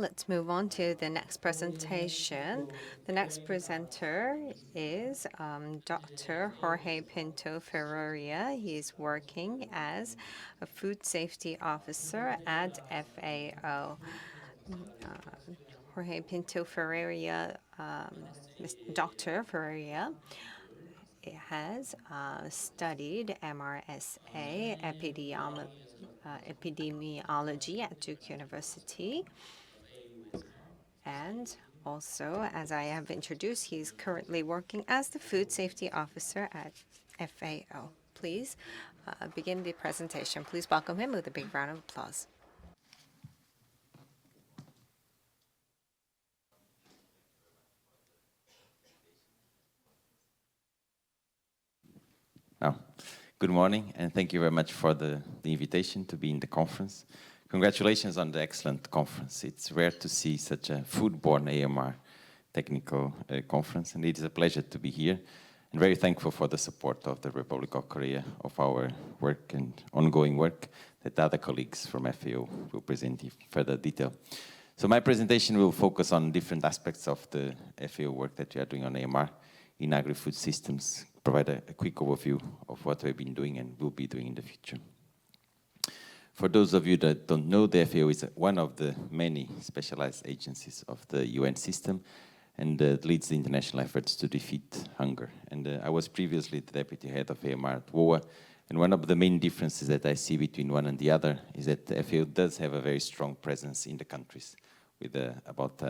let's move on to the next presentation. The next presenter is Dr. Jorge Pinto Ferreira. He is working as a food safety officer at FAO. Jorge Pinto Ferreira, Dr. Ferreira, has studied MRSA epidemiology at Duke University. And also, as I have introduced, he's currently working as the food safety officer at FAO. Please begin the presentation. Please welcome him with a big round of applause. Good morning, and thank you very much for the invitation to be in the conference. Congratulations on the excellent conference. It's rare to see such a foodborne AMR technical conference, and it is a pleasure to be here, and very thankful for the support of the Republic of Korea of our work and ongoing work that other colleagues from FAO will present in further detail. So my presentation will focus on different aspects of the FAO work that we are doing on AMR in agri-food systems, provide a quick overview of what we've been doing and will be doing in the future. For those of you that don't know, the FAO is one of the many specialized agencies of the UN system and leads the international efforts to defeat hunger. And I was previously the deputy head of AMR at WOA, and one of the main differences that I see between one and the other is that the FAO does have a very strong presence in the countries, with about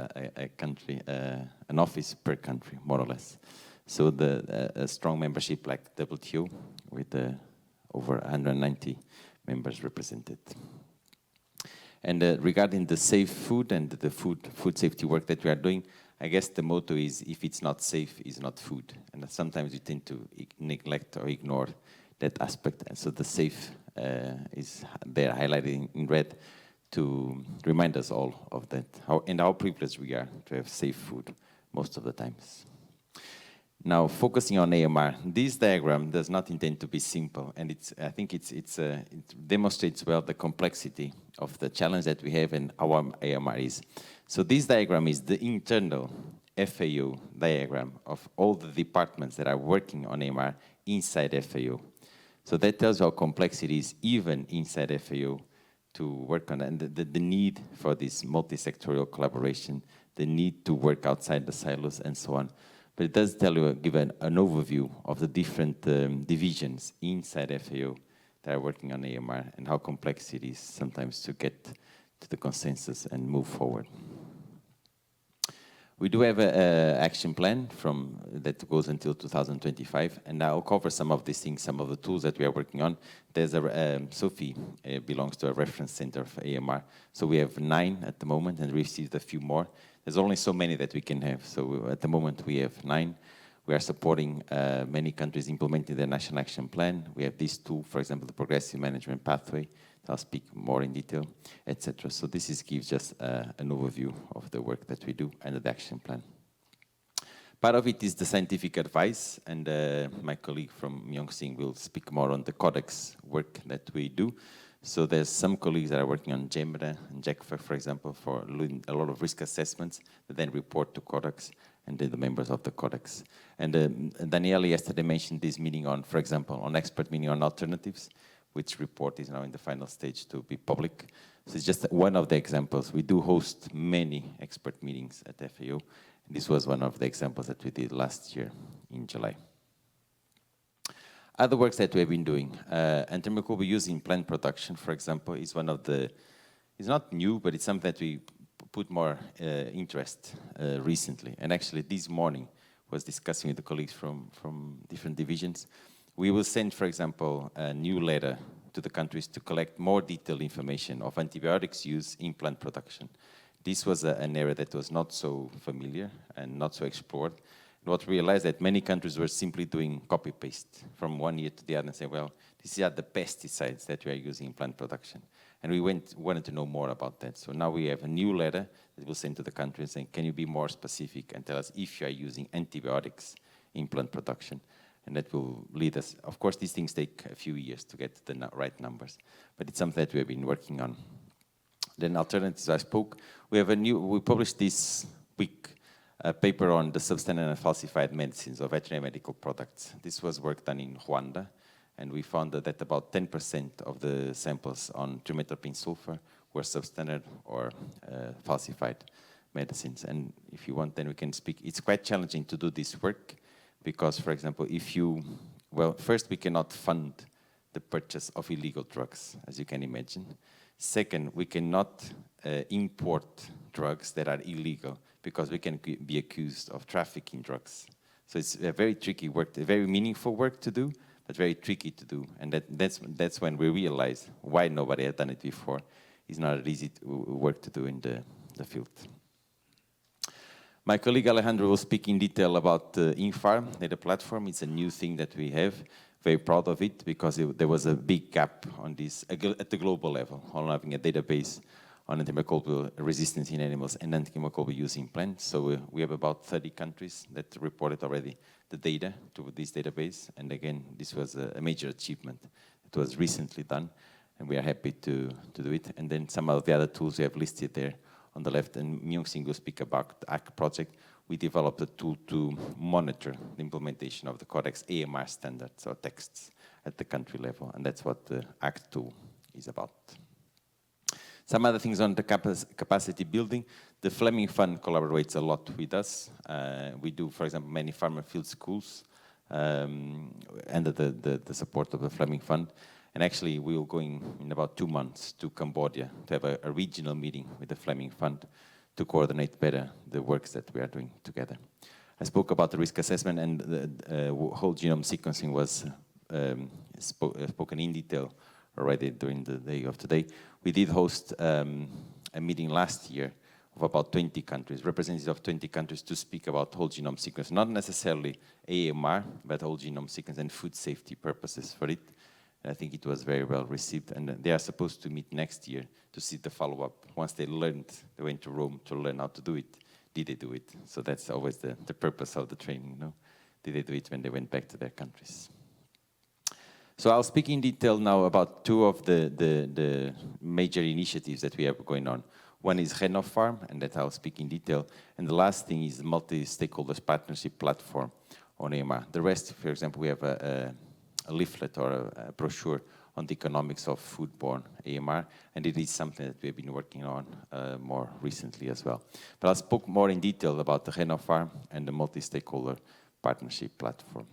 an office per country, more or less. So a strong membership like WTO with over 190 members represented. And regarding the safe food and the food safety work that we are doing, I guess the motto is, if it's not safe, it's not food. And sometimes we tend to neglect or ignore that aspect. And so the safe is there highlighted in red to remind us all of that, how privileged we are to have safe food most of the times. Now, focusing on AMR, this diagram does not intend to be simple, and I think it demonstrates well the complexity of the challenge that we have and how our AMR is. So this diagram is the internal FAO diagram of all the departments that are working on AMR inside FAO. So that tells you how complex it is, even inside FAO, to work on it, and the need for this multi-sectorial collaboration, the need to work outside the silos, and so on. But it does tell you, give an overview of the different divisions inside FAO that are working on AMR and how complex it is sometimes to get to the consensus and move forward. We do have an action plan that goes until 2025, and I'll cover some of these things, some of the tools that we are working on. There's Sophie belongs to a reference center of AMR, so we have 9 at the moment and received a few more. There's only so many that we can have, so at the moment we have 9. We are supporting many countries implementing their national action plan. We have these 2, for example, the progressive management pathway. I'll speak more in detail, etc. So this gives just an overview of the work that we do and the action plan. Part of it is the scientific advice, and my colleague from Myeongsing will speak more on the codex work that we do. So there's some colleagues that are working on GEMRA and JECFA, for example, for a lot of risk assessments that then report to codex and then the members of the codex. And Danielle yesterday mentioned this meeting on, for example, on expert meeting on alternatives, which report is now in the final stage to be public. So it's just one of the examples. We do host many expert meetings at FAO. And this was one of the examples that we did last year in July. Other works that we have been doing, antimicrobial use in plant production, for example, is one of the, it's not new, but it's something that we put more interest recently. And actually this morning was discussing with the colleagues from different divisions. We will send, for example, a new letter to the countries to collect more detailed information of antibiotics use in plant production. This was an area that was not so familiar and not so explored. What we realized that many countries were simply doing copy-paste from one year to the other and say, well, these are the pesticides that we are using in plant production. And we wanted to know more about that. So now we have a new letter that we'll send to the countries saying, can you be more specific and tell us if you are using antibiotics in plant production? And that will lead us. Of course, these things take a few years to get the right numbers, but it's something that we have been working on. Then alternatives, I spoke. We published this week a paper on the substandard and falsified medicines or veterinary medical products. This was work done in Rwanda, and we found that about 10% of the samples on trimethoprim sulfur were substandard or falsified medicines. And if you want, then we can speak. It's quite challenging to do this work because, for example, first, we cannot fund the purchase of illegal drugs, as you can imagine. Second, we cannot import drugs that are illegal because we can be accused of trafficking drugs. So it's a very tricky work, a very meaningful work to do, but very tricky to do. And that's when we realize why nobody had done it before. It's not an easy work to do in the field. My colleague Alejandro will speak in detail about the Infarm data platform. It's a new thing that we have. Very proud of it because there was a big gap on this at the global level on having a database on antimicrobial resistance in animals and antimicrobial use in plants. So we have about 30 countries that reported already the data to this database. And again, this was a major achievement. It was recently done, and we are happy to do it. And then some of the other tools we have listed there on the left, and Myung-Sing will speak about the ACT project. We developed a tool to monitor the implementation of the Codex AMR standards or texts at the country level, and that's what the ACT tool is about. Some other things on the capacity building. The Fleming Fund collaborates a lot with us. We do, for example, many farmer field schools under the support of the Fleming Fund. And actually, we will go in about 2 months to Cambodia to have a regional meeting with the Fleming Fund to coordinate better the works that we are doing together. I spoke about the risk assessment, and the whole genome sequencing was spoken in detail already during the day of today. We did host a meeting last year of about 20 countries, representatives of 20 countries, to speak about whole genome sequence, not necessarily AMR, but whole genome sequence and food safety purposes for it. And I think it was very well received, and they are supposed to meet next year to see the follow-up. Once they went to Rome to learn how to do it. Did they do it? So that's always the purpose of the training, no? Did they do it when they went back to their countries? So I'll speak in detail now about 2 of the major initiatives that we have going on. One is Renofarm, and that I'll speak in detail. And the last thing is the multi-stakeholders partnership platform on AMR. The rest, for example, we have a leaflet or a brochure on the economics of foodborne AMR, and it is something that we've been working on more recently as well. But I'll speak more in detail about the Renofarm and the multi-stakeholder partnership platform.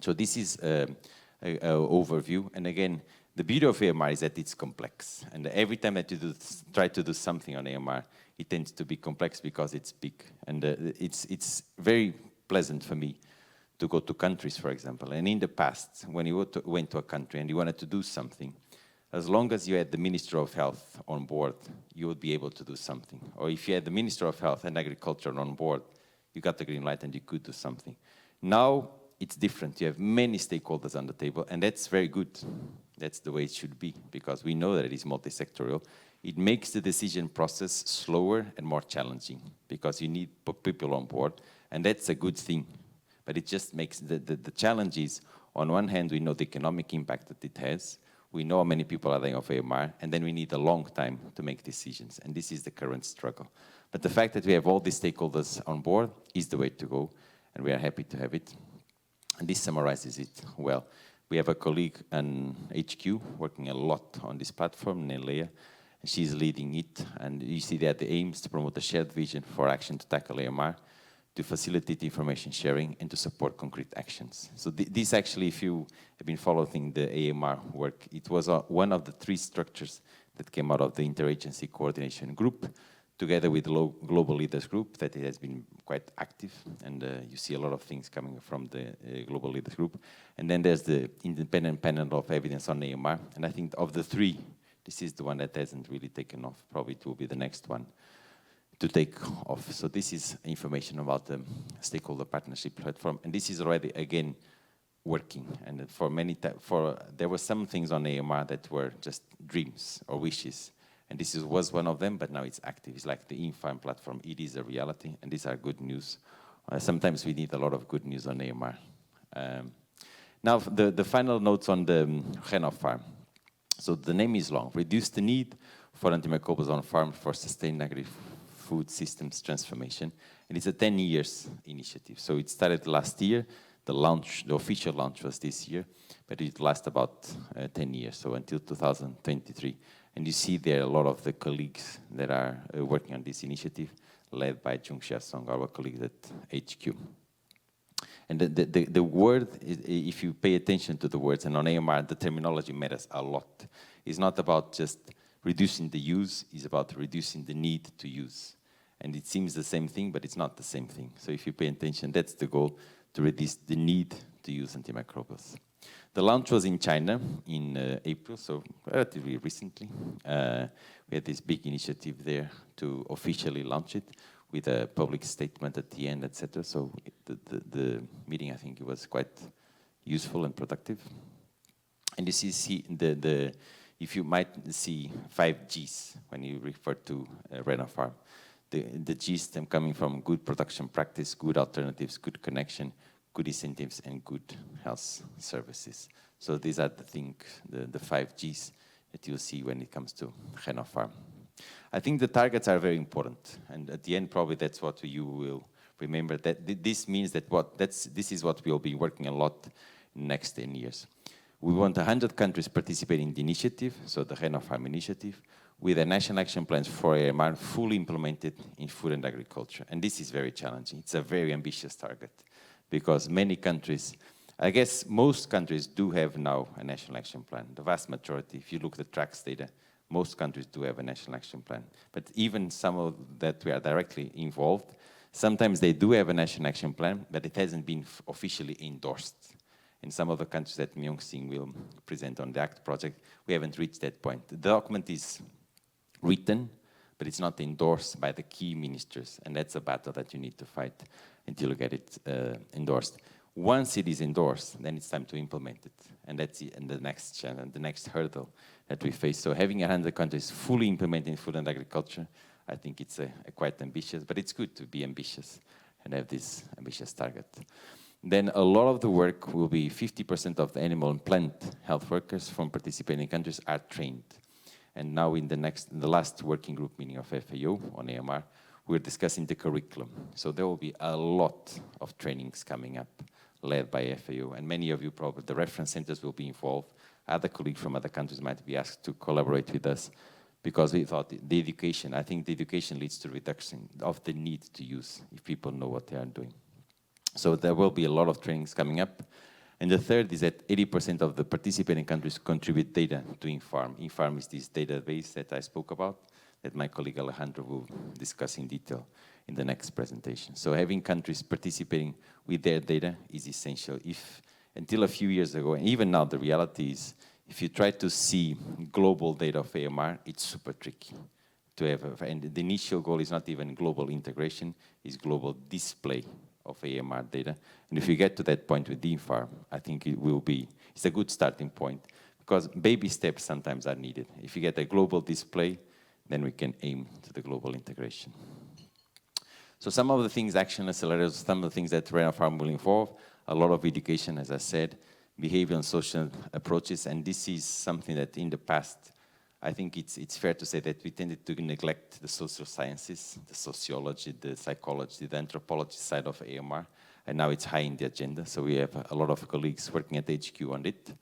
So this is an overview, and again, the beauty of AMR is that it's complex, and every time that you try to do something on AMR, it tends to be complex because it's big, and it's very pleasant for me to go to countries, for example. And in the past, when you went to a country and you wanted to do something, as long as you had the Minister of Health on board, you would be able to do something. Or if you had the Minister of Health and Agriculture on board, you got the green light and you could do something. Now, it's different. You have many stakeholders on the table, and that's very good. That's the way it should be, because we know that it is multi-sectorial. It makes the decision process slower and more challenging, because you need people on board, and that's a good thing. But it just makes the challenge is, on one hand, we know the economic impact that it has. We know how many people are dying of AMR, and then we need a long time to make decisions. And this is the current struggle. But the fact that we have all these stakeholders on board is the way to go, and we are happy to have it. And this summarizes it well. We have a colleague in HQ working a lot on this platform, Nelea. She's leading it, and you see that the aims to promote a shared vision for action to tackle AMR, to facilitate information sharing, and to support concrete actions. So this actually, if you have been following the AMR work, it was one of the 3 structures that came out of the Interagency Coordination Group, together with the Global Leaders Group, that it has been quite active, and you see a lot of things coming from the Global Leaders Group. And then there's the Independent Panel of Evidence on AMR, and I think of the 3, this is the one that hasn't really taken off. Probably it will be the next one to take off. So this is information about the stakeholder partnership platform, and this is already, again, working. And there were some things on AMR that were just dreams or wishes, and this was one of them, but now it's active. It's like the Infarm platform. It is a reality, and these are good news. Sometimes we need a lot of good news on AMR. Now, the final notes on the Renofarm. So the name is long. Reduce the need for antimicrobials on farm for sustained agri-food systems transformation. And it's a 10 years initiative. So it started last year. The official launch was this year, but it lasts about 10 years, so until 2023. And you see there a lot of the colleagues that are working on this initiative, led by Jung Song, our colleagues at HQ. And the word, if you pay attention to the words, and on AMR, the terminology matters a lot. It's not about just reducing the use, it's about reducing the need to use. And it seems the same thing, but it's not the same thing. So if you pay attention, that's the goal, to reduce the need to use antimicrobials. The launch was in China in April, so relatively recently. We had this big initiative there to officially launch it with a public statement at the end, etc. So the meeting, I think, it was quite useful and productive. And you see if you might see 5 Gs when you refer to Renofarm. The Gs, them coming from good production practice, good alternatives, good connection, good incentives, and good health services. So these are the 5 Gs that you'll see when it comes to Renofarm. I think the targets are very important, and at the end, probably that's what you will remember. That this means that this is what we'll be working a lot in the next 10 years. We want 100 countries participating in the initiative, so the Renofarm initiative, with a national action plans for AMR fully implemented in food and agriculture. And this is very challenging. It's a very ambitious target because many countries, I guess most countries do have now a national action plan. The vast majority, if you look at the TRACS data, most countries do have a national action plan. But even some of that we are directly involved, sometimes they do have a national action plan, but it hasn't been officially endorsed. In some of the countries that Myung-Sing will present on the ACT project, we haven't reached that point. The document is written, but it's not endorsed by the key ministers, and that's a battle that you need to fight until you get it endorsed. Once it is endorsed, then it's time to implement it, and that's the next challenge, the next hurdle that we face. So having 100 countries fully implementing food and agriculture, I think it's quite ambitious, but it's good to be ambitious and have this ambitious target. Then a lot of the work will be 50% of the animal and plant health workers from participating countries are trained. And now in the last working group meeting of FAO on AMR, we're discussing the curriculum. So there will be a lot of trainings coming up, led by FAO. And many of you probably, the reference centers will be involved. Other colleagues from other countries might be asked to collaborate with us because we thought the education, I think the education leads to reduction of the need to use if people know what they are doing. So there will be a lot of trainings coming up. And the third is that 80% of the participating countries contribute data to Infarm. Infarm is this database that I spoke about, that my colleague Alejandro will discuss in detail in the next presentation. So having countries participating with their data is essential. Until a few years ago, and even now the reality is, if you try to see global data of AMR, it's super tricky to have. And the initial goal is not even global integration, it's global display of AMR data. And if you get to that point with DFARM, I think it's a good starting point because baby steps sometimes are needed. If you get a global display, then we can aim to the global integration. So some of the things, action accelerators, some of the things that Renofarm will involve, a lot of education, as I said, behavior and social approaches, and this is something that in the past, I think it's fair to say that we tended to neglect the social sciences, the sociology, the psychology, the anthropology side of AMR, and now it's high in the agenda, so we have a lot of colleagues working at HQ on it.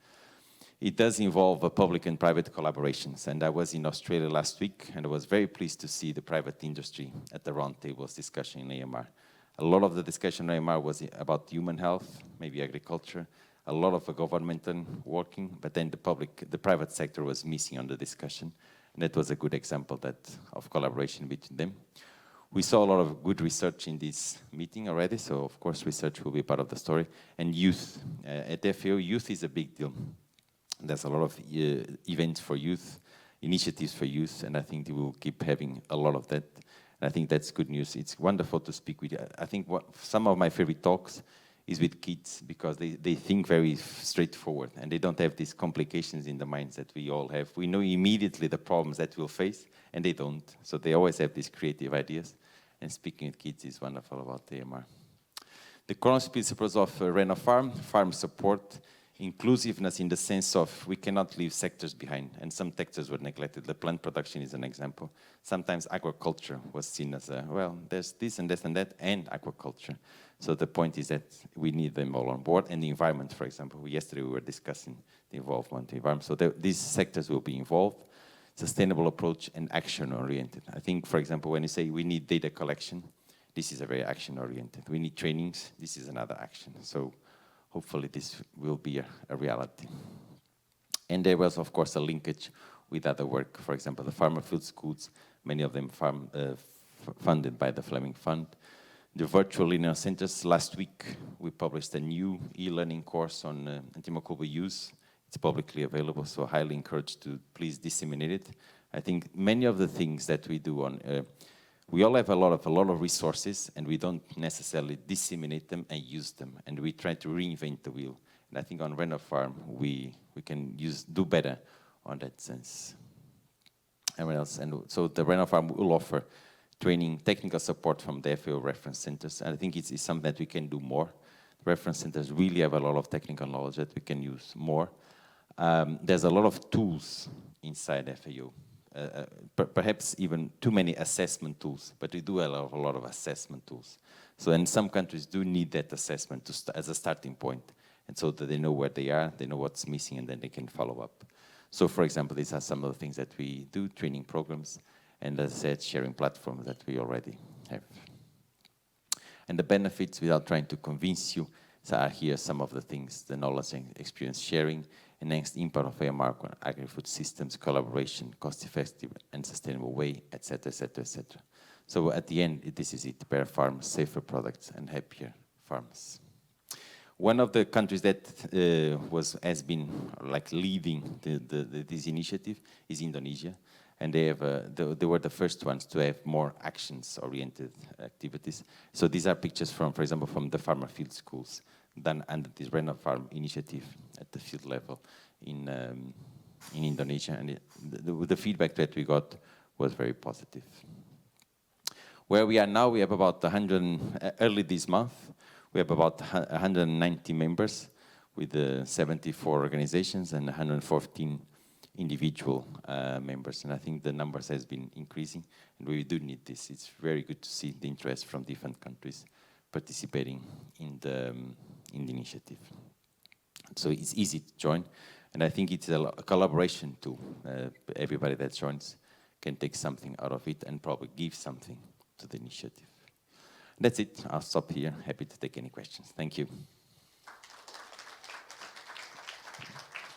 It does involve public and private collaborations, and I was in Australia last week, and I was very pleased to see the private industry at the roundtables discussion in AMR. A lot of the discussion in AMR was about human health, maybe agriculture, a lot of government working, but then the private sector was missing on the discussion, and that was a good example of collaboration between them. We saw a lot of good research in this meeting already, so of course research will be part of the story. And youth, at FAO, youth is a big deal. There's a lot of events for youth, initiatives for youth, and I think we will keep having a lot of that. And I think that's good news. It's wonderful to speak with you. I think some of my favorite talks is with kids because they think very straightforward and they don't have these complications in the minds that we all have. We know immediately the problems that we'll face and they don't. So they always have these creative ideas. And speaking with kids is wonderful about AMR. The core principles of Renofarm, farm support, inclusiveness in the sense of we cannot leave sectors behind, and some sectors were neglected. The plant production is an example. Sometimes agriculture was seen as well, there's this and this and that, and aquaculture. So the point is that we need them all on board, and the environment, for example. Yesterday we were discussing the involvement of the environment. So these sectors will be involved, sustainable approach and action-oriented. I think, for example, when you say we need data collection, this is a very action-oriented. We need trainings, this is another action. So hopefully this will be a reality. And there was, of course, a linkage with other work. For example, the farmer field schools, many of them funded by the Fleming Fund. The virtual learning centers, last week we published a new e-learning course on antimicrobial use. It's publicly available, so highly encouraged to please disseminate it. I think many of the things that we do on, we all have a lot of resources, and we don't necessarily disseminate them and use them, and we try to reinvent the wheel. And I think on Renner Farm we can do better on that sense. Everyone else, and so the Renner Farm will offer training, technical support from the FAO reference centers. And I think it's something that we can do more. The reference centers really have a lot of technical knowledge that we can use more. There's a lot of tools inside FAO. Perhaps even too many assessment tools, but we do have a lot of assessment tools. So, and some countries do need that assessment as a starting point, and so that they know where they are, they know what's missing, and then they can follow up. So, for example, these are some of the things that we do, training programs, and as I said, sharing platforms that we already have. And the benefits, without trying to convince you, are here some of the things: the knowledge and experience sharing, enhanced impact of AMR on agri-food systems, collaboration, cost-effective and sustainable way, etc., etc., etc. So at the end, this is it: better farms, safer products, and happier farmers. One of the countries that has been like leading this initiative is Indonesia, and they were the first ones to have more actions-oriented activities. So these are pictures from, for example, from the farmer field schools done under this Renner Farm initiative at the field level in Indonesia, and the feedback that we got was very positive. Where we are now, we have about 100, early this month, we have about 190 members with 74 organizations and 114 individual members, and I think the numbers has been increasing, and we do need this. It's very good to see the interest from different countries participating in the initiative. So it's easy to join, and I think it's a collaboration too. Everybody that joins can take something out of it and probably give something to the initiative. That's it. I'll stop here. Happy to take any questions. Thank you.